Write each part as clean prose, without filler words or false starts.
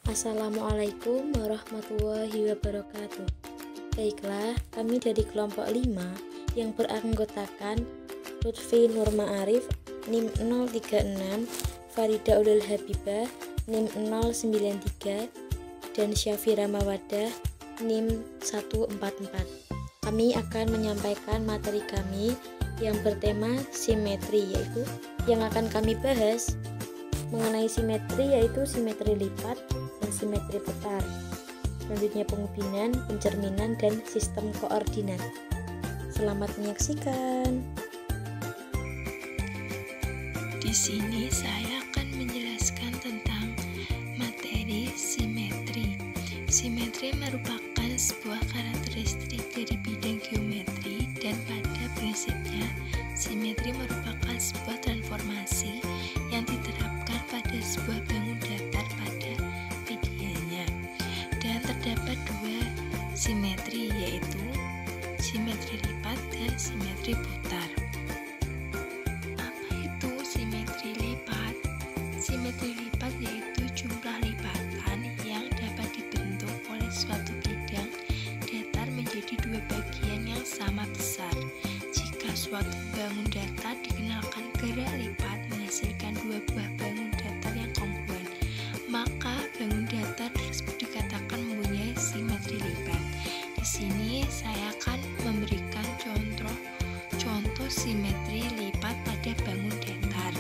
Assalamualaikum warahmatullahi wabarakatuh. Baiklah, kami dari kelompok 5 yang beranggotakan Lutfi Nur Ma'arif NIM 036, Farida Ulul Habibah NIM 093, dan Syafira Mawadah NIM 144. Kami akan menyampaikan materi kami yang bertema simetri, yaitu yang akan kami bahas mengenai simetri, yaitu simetri lipat dan simetri putar. Selanjutnya pengubinan, pencerminan, dan sistem koordinat. Selamat menyaksikan. Di sini saya akan menjelaskan tentang materi simetri. Simetri merupakan sebuah karakteristik dari bidang geometri, dan pada prinsipnya simetri merupakan sebuah transformasi yang diterapkan pada sebuah bangun datar pada medianya. Dan terdapat dua simetri, yaitu simetri lipat dan simetri putar. Apa itu simetri lipat? Simetri lipat yaitu jumlah lipatan yang dapat dibentuk oleh suatu bidang datar menjadi dua bagian yang sama besar. Jika suatu bangun datar dikenalkan gerak lipat menghasilkan dua buah bangun datar yang kongruen, maka bangun datar tersebut dikatakan mempunyai simetri lipat. Di sini saya akan memberikan contoh simetri lipat pada bangun datar.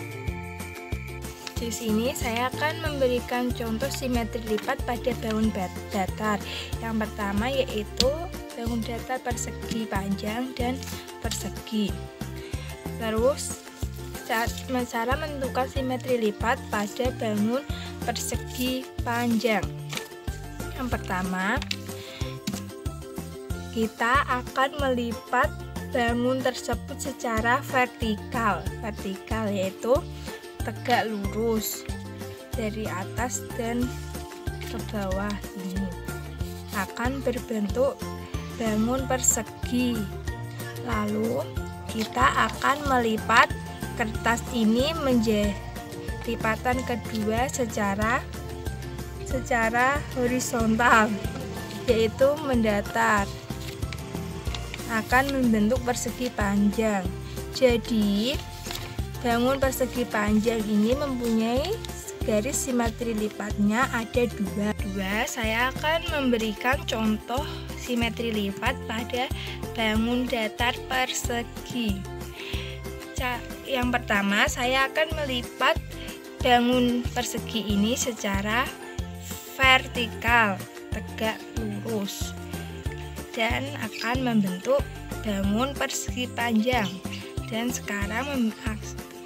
Di sini saya akan memberikan contoh simetri lipat pada bangun datar. Yang pertama yaitu bangun datar persegi panjang dan persegi. Terus cara menentukan simetri lipat pada bangun persegi panjang. Yang pertama, kita akan melipat bangun tersebut secara vertikal. Vertikal yaitu tegak lurus dari atas dan ke bawah ini. Akan berbentuk bangun persegi. Lalu kita akan melipat kertas ini menjadi lipatan kedua secara horizontal, yaitu mendatar, akan membentuk persegi panjang. Jadi bangun persegi panjang ini mempunyai garis simetri lipatnya ada dua. Saya akan memberikan contoh simetri lipat pada bangun datar persegi. Yang pertama, saya akan melipat bangun persegi ini secara vertikal, tegak lurus, dan akan membentuk bangun persegi panjang. Dan sekarang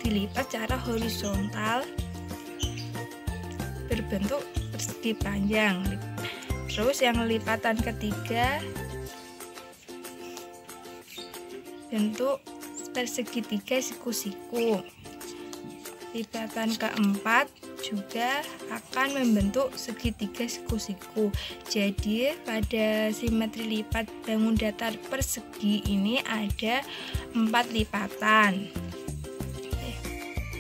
dilipat secara horizontal berbentuk persegi panjang. Terus yang lipatan ketiga bentuk persegi tiga siku-siku. Lipatan keempat juga akan membentuk segitiga siku-siku. Jadi pada simetri lipat bangun datar persegi ini ada 4 lipatan.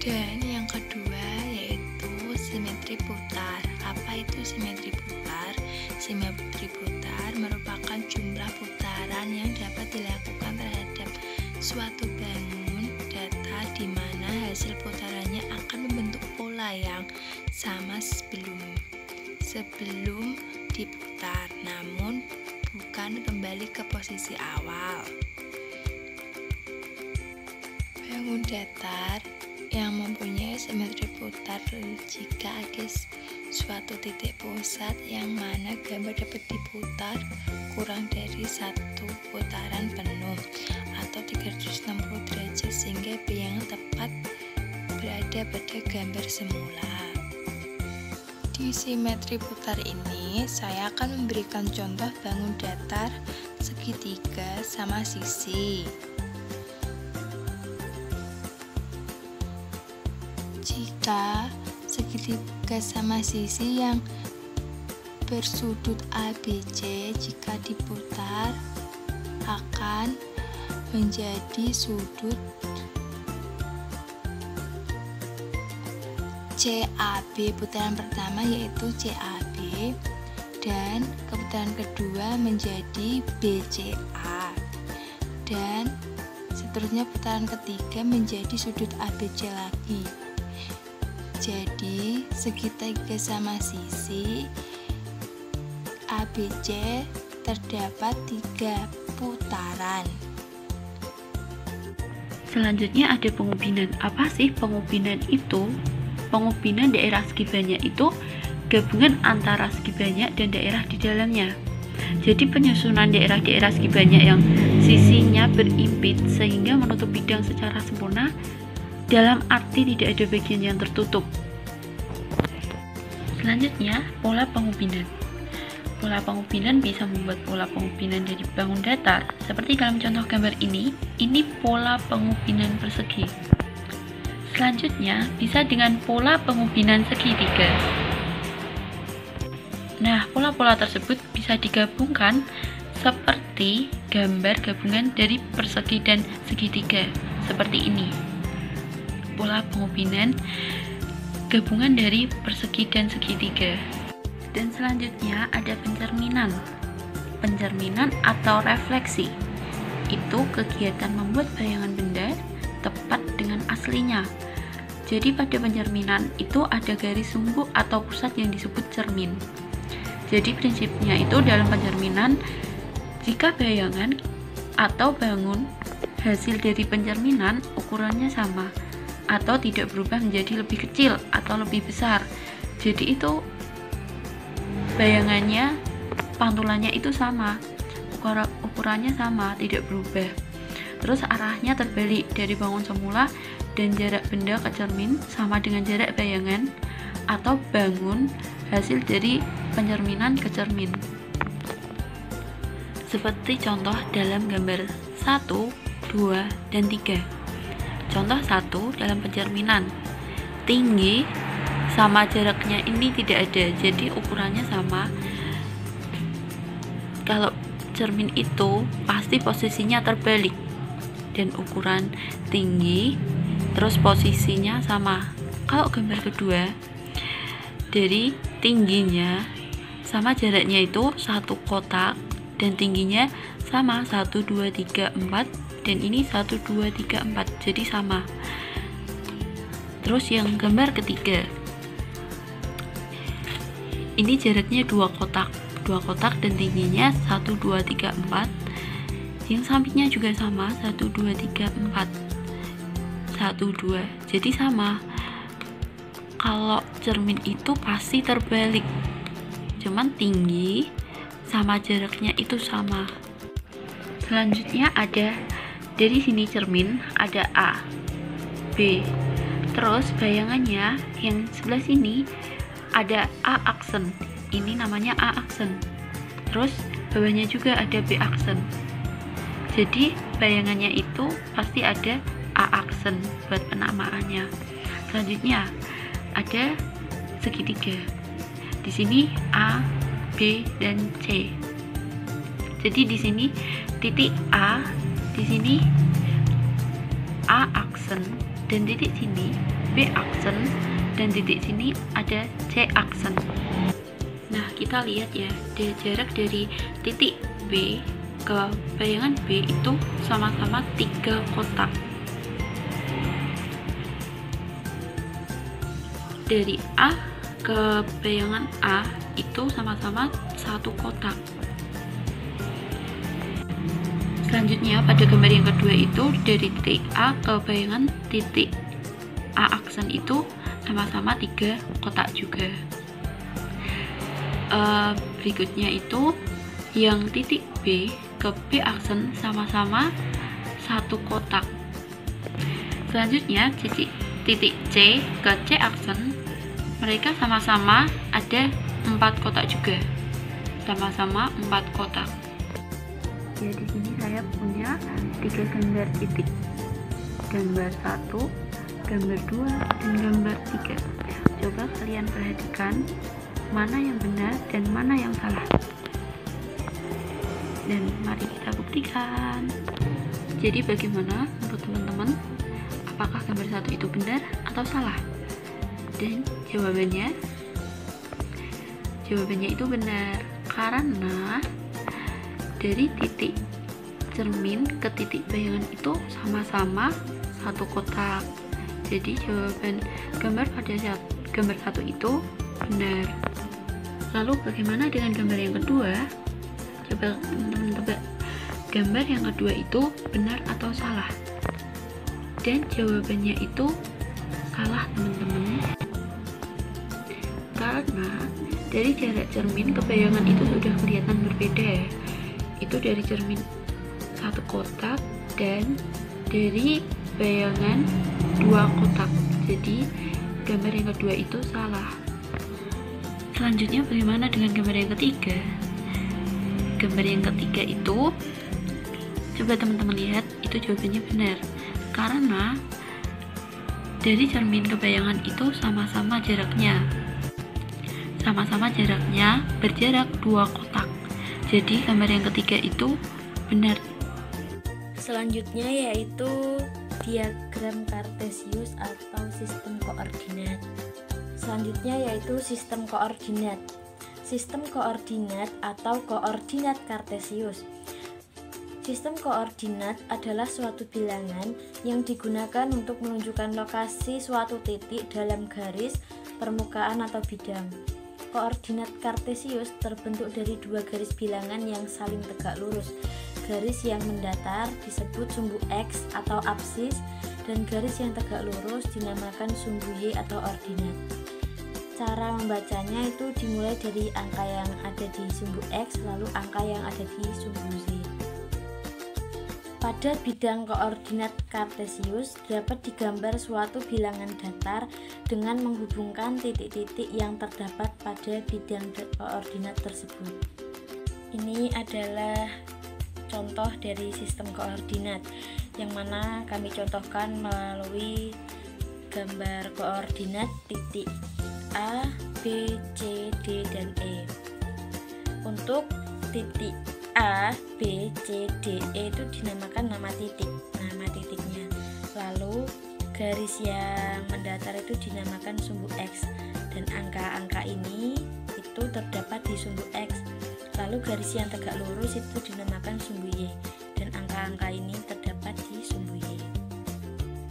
Dan yang kedua yaitu simetri putar. Apa itu simetri putar? Simetri putar merupakan jumlah putaran yang dapat dilakukan terhadap suatu bangun datar di mana hasil putarannya akan membentuk pola yang sama sebelum diputar, namun bukan kembali ke posisi awal. Bangun datar yang mempunyai simetri putar jika ada suatu titik pusat yang mana gambar dapat diputar kurang dari satu putaran penuh atau 360 derajat sehingga B yang tepat berada pada gambar semula. Di simetri putar ini saya akan memberikan contoh bangun datar segitiga sama sisi. Jika segitiga sama sisi yang bersudut ABC jika diputar akan menjadi sudut CAB. Putaran pertama yaitu CAB dan putaran kedua menjadi BCA, dan seterusnya putaran ketiga menjadi sudut ABC lagi. Jadi segitiga sama sisi ABC terdapat 3 putaran. Selanjutnya ada pengubinan. Apa sih pengubinan itu? Pengubinan daerah segi banyak itu gabungan antara segi banyak dan daerah di dalamnya. Jadi penyusunan daerah-daerah segi banyak yang sisinya berimpit sehingga menutup bidang secara sempurna, dalam arti tidak ada bagian yang tertutup. Selanjutnya, pola pengubinan. Pola pengubinan bisa membuat pola pengubinan dari bangun datar. Seperti dalam contoh gambar ini pola pengubinan persegi. Selanjutnya, bisa dengan pola pengubinan segitiga. Nah, pola-pola tersebut bisa digabungkan seperti gambar gabungan dari persegi dan segitiga, seperti ini. Pola pengubinan gabungan dari persegi dan segitiga. Dan selanjutnya ada pencerminan. Pencerminan atau refleksi itu kegiatan membuat bayangan benda tepat dengan aslinya. Jadi pada pencerminan itu ada garis sumbu atau pusat yang disebut cermin. Jadi prinsipnya itu dalam pencerminan, jika bayangan atau bangun hasil dari pencerminan ukurannya sama atau tidak berubah menjadi lebih kecil atau lebih besar, jadi itu bayangannya, pantulannya itu sama, ukurannya sama, tidak berubah. Terus arahnya terbalik dari bangun semula dan jarak benda ke cermin sama dengan jarak bayangan atau bangun hasil dari pencerminan ke cermin. Seperti contoh dalam gambar 1, 2, dan 3. Contoh 1 dalam pencerminan, tinggi sama jaraknya ini tidak ada, jadi ukurannya sama. Kalau cermin itu pasti posisinya terbalik dan ukuran tinggi terus posisinya sama. Kalau gambar kedua, dari tingginya sama jaraknya itu satu kotak dan tingginya sama 1, 2, 3, 4, dan ini 1, 2, 3, 4, jadi sama. Terus yang gambar ketiga, ini jaraknya dua kotak dan tingginya 1, 2, 3, 4, yang sampingnya juga sama 1, 2, 3, 4, 1, 2, jadi sama. Kalau cermin itu pasti terbalik, cuman tinggi sama jaraknya itu sama. Selanjutnya ada dari sini cermin ada A, B, terus bayangannya yang sebelah sini ada A aksen, ini namanya A aksen. Terus bawahnya juga ada B aksen. Jadi bayangannya itu pasti ada A aksen buat penamaannya. Selanjutnya ada segitiga. Di sini A, B, dan C. Jadi di sini titik A, di sini A aksen, dan titik sini B aksen, dan titik sini ada C aksen. Nah, kita lihat ya, jarak dari titik B ke bayangan B itu sama-sama 3 kotak. Dari A ke bayangan A itu sama-sama 1 kotak. Selanjutnya pada gambar yang kedua itu dari titik A ke bayangan titik A aksen itu sama-sama 3 kotak juga. Berikutnya itu yang titik B ke B aksen sama-sama 1 kotak. Selanjutnya titik C ke C aksen, mereka sama-sama ada 4 kotak juga, sama-sama 4 kotak. Ya, di sini saya punya 3 gambar titik, gambar 1, gambar 2, dan gambar 3. Coba kalian perhatikan mana yang benar dan mana yang salah, dan mari kita buktikan. Jadi bagaimana menurut teman-teman, apakah gambar 1 itu benar atau salah? Dan jawabannya jawabannya itu benar karena dari titik cermin ke titik bayangan itu sama-sama satu kotak. Jadi jawaban gambar pada gambar 1 itu benar. Lalu bagaimana dengan gambar yang kedua? Coba teman-teman tebak, gambar yang kedua itu benar atau salah? Dan jawabannya itu salah, teman-teman. Karena dari jarak cermin ke bayangan itu sudah kelihatan berbeda. Itu dari cermin satu kotak dan dari bayangan 2 kotak. Jadi gambar yang kedua itu salah. Selanjutnya bagaimana dengan gambar yang ketiga? Gambar yang ketiga itu, coba teman-teman lihat, itu jawabannya benar karena dari cermin ke bayangan itu sama-sama jaraknya berjarak 2 kotak. Jadi gambar yang ketiga itu benar. Selanjutnya yaitu diagram Kartesius atau sistem koordinat. Selanjutnya yaitu sistem koordinat. Sistem koordinat atau koordinat Kartesius. Sistem koordinat adalah suatu bilangan yang digunakan untuk menunjukkan lokasi suatu titik dalam garis, permukaan atau bidang. Koordinat Kartesius terbentuk dari 2 garis bilangan yang saling tegak lurus. Garis yang mendatar disebut sumbu X atau absis, dan garis yang tegak lurus dinamakan sumbu Y atau ordinat. Cara membacanya itu dimulai dari angka yang ada di sumbu X, lalu angka yang ada di sumbu Z. Pada bidang koordinat Kartesius dapat digambar suatu bilangan datar dengan menghubungkan titik-titik yang terdapat pada bidang koordinat tersebut. Ini adalah contoh dari sistem koordinat yang mana kami contohkan melalui gambar koordinat titik A, B, C, D, dan E. Untuk titik A, B, C, D, E itu dinamakan nama titiknya. Lalu garis yang mendatar itu dinamakan sumbu X, dan angka-angka ini itu terdapat di sumbu X. Lalu garis yang tegak lurus itu dinamakan sumbu Y, dan angka-angka ini terdapat di sumbu Y.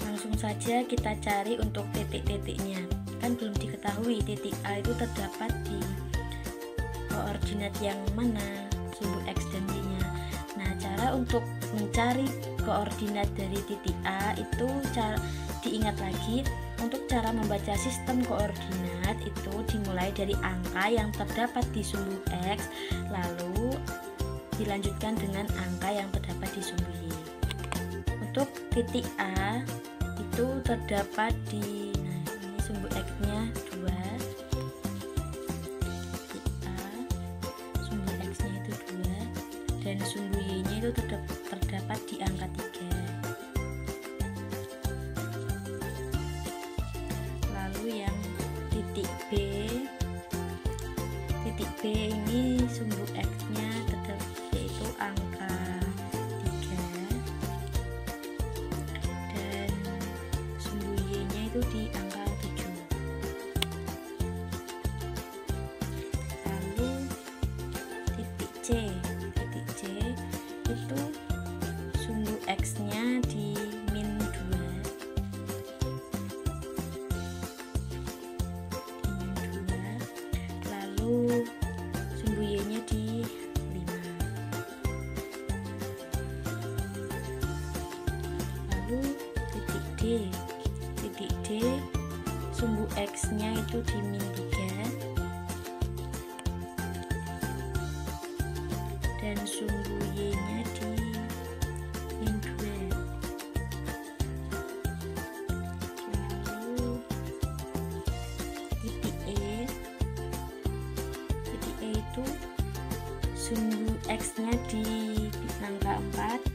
Langsung saja kita cari untuk titik-titiknya. Kan belum diketahui titik A itu terdapat di koordinat yang mana, sumbu X dan Y-nya. Nah, cara untuk mencari koordinat dari titik A itu diingat lagi. Untuk cara membaca sistem koordinat itu dimulai dari angka yang terdapat di sumbu X, lalu dilanjutkan dengan angka yang terdapat di sumbu Y. Untuk titik A itu terdapat di, nah ini sumbu X-nya 2, dan sumbu Y-nya itu terdapat di angka 3. Lalu yang titik B ini sumbu X-nya yaitu angka 3, dan sumbu Y-nya itu di angka 7. Lalu titik C itu sumbu X-nya di min 2, lalu sumbu Y-nya di 5. Lalu titik D sumbu X-nya itu di min 3, dan sumbu Y-nya di min 2. Lalu titik E itu sumbu X-nya di angka 4,